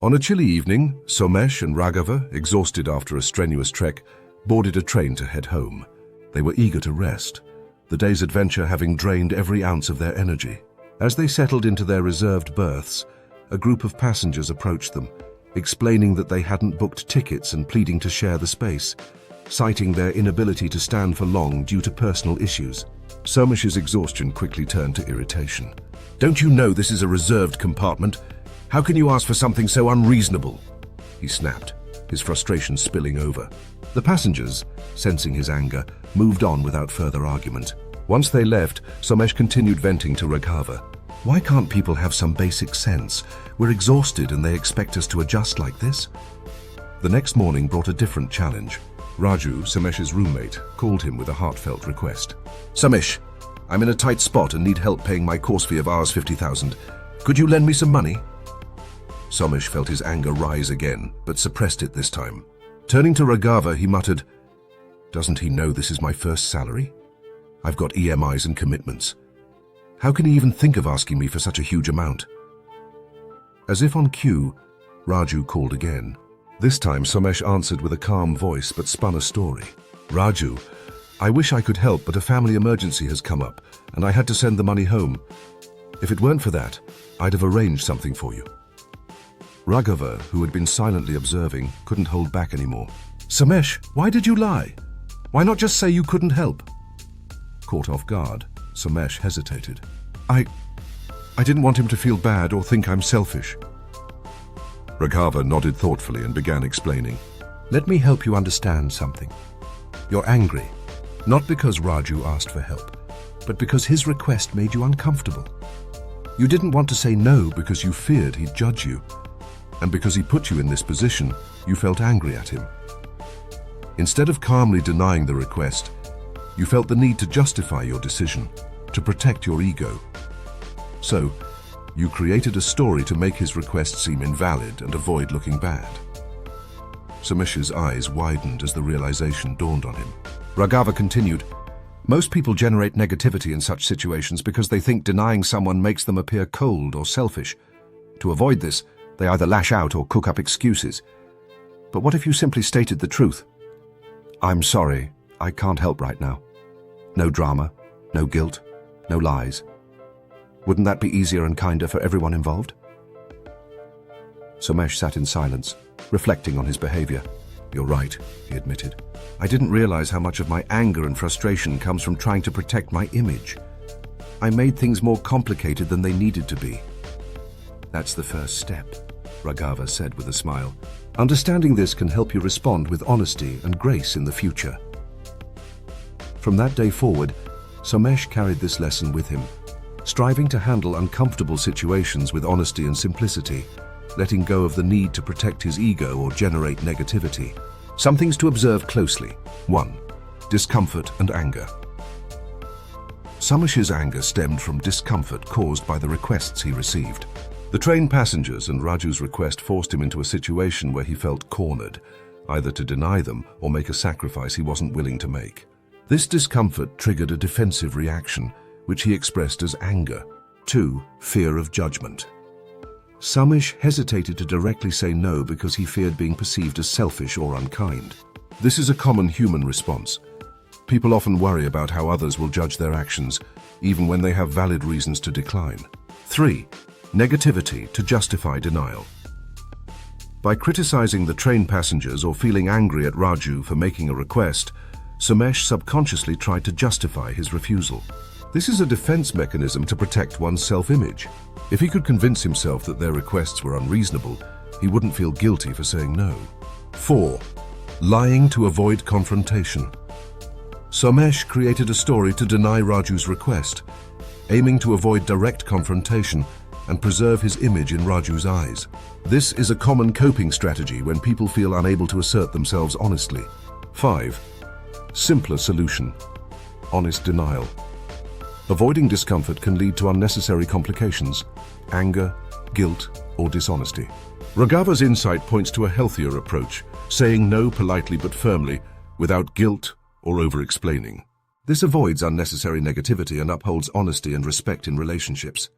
On a chilly evening, Somesh and Raghava, exhausted after a strenuous trek, boarded a train to head home. They were eager to rest, the day's adventure having drained every ounce of their energy. As they settled into their reserved berths, a group of passengers approached them, explaining that they hadn't booked tickets and pleading to share the space, citing their inability to stand for long due to personal issues. Somesh's exhaustion quickly turned to irritation. "Don't you know this is a reserved compartment? How can you ask for something so unreasonable?" he snapped, his frustration spilling over. The passengers, sensing his anger, moved on without further argument. Once they left, Somesh continued venting to Raghava. "Why can't people have some basic sense? We're exhausted and they expect us to adjust like this?" The next morning brought a different challenge. Raju, Somesh's roommate, called him with a heartfelt request. "Somesh, I'm in a tight spot and need help paying my course fee of Rs 50,000. Could you lend me some money?" Somesh felt his anger rise again, but suppressed it this time. Turning to Raghava, he muttered, "Doesn't he know this is my first salary? I've got EMIs and commitments. How can he even think of asking me for such a huge amount?" As if on cue, Raju called again. This time, Somesh answered with a calm voice but spun a story. "Raju, I wish I could help, but a family emergency has come up and I had to send the money home. If it weren't for that, I'd have arranged something for you." Raghava, who had been silently observing, couldn't hold back anymore. "Somesh, why did you lie? Why not just say you couldn't help?" Caught off guard, Somesh hesitated. I didn't want him to feel bad or think I'm selfish." Raghava nodded thoughtfully and began explaining. "Let me help you understand something. You're angry, not because Raju asked for help, but because his request made you uncomfortable. You didn't want to say no because you feared he'd judge you, and because he put you in this position, you felt angry at him. Instead of calmly denying the request, you felt the need to justify your decision, to protect your ego. So, you created a story to make his request seem invalid and avoid looking bad." Somesh's eyes widened as the realization dawned on him. Raghava continued, "Most people generate negativity in such situations because they think denying someone makes them appear cold or selfish. To avoid this, they either lash out or cook up excuses. But what if you simply stated the truth? 'I'm sorry, I can't help right now.' No drama, no guilt, no lies. Wouldn't that be easier and kinder for everyone involved?" Somesh sat in silence, reflecting on his behavior. "You're right," he admitted. "I didn't realize how much of my anger and frustration comes from trying to protect my image. I made things more complicated than they needed to be." "That's the first step," Raghava said with a smile. "Understanding this can help you respond with honesty and grace in the future." From that day forward, Somesh carried this lesson with him, striving to handle uncomfortable situations with honesty and simplicity, letting go of the need to protect his ego or generate negativity. Some things to observe closely. 1. Discomfort and anger. Somesh's anger stemmed from discomfort caused by the requests he received. The train passengers and Raju's request forced him into a situation where he felt cornered, either to deny them or make a sacrifice he wasn't willing to make. This discomfort triggered a defensive reaction, which he expressed as anger. 2. Fear of judgment. Somesh hesitated to directly say no because he feared being perceived as selfish or unkind. This is a common human response. People often worry about how others will judge their actions, even when they have valid reasons to decline. 3. Negativity to justify denial. By criticizing the train passengers or feeling angry at Raju for making a request, Somesh subconsciously tried to justify his refusal. This is a defense mechanism to protect one's self-image. If he could convince himself that their requests were unreasonable, he wouldn't feel guilty for saying no. 4. Lying to avoid confrontation. Somesh created a story to deny Raju's request, aiming to avoid direct confrontation and preserve his image in Raju's eyes. This is a common coping strategy when people feel unable to assert themselves honestly. 5. Simpler solution. Honest denial. Avoiding discomfort can lead to unnecessary complications, anger, guilt, or dishonesty. Raghava's insight points to a healthier approach, saying no politely but firmly, without guilt or over-explaining. This avoids unnecessary negativity and upholds honesty and respect in relationships.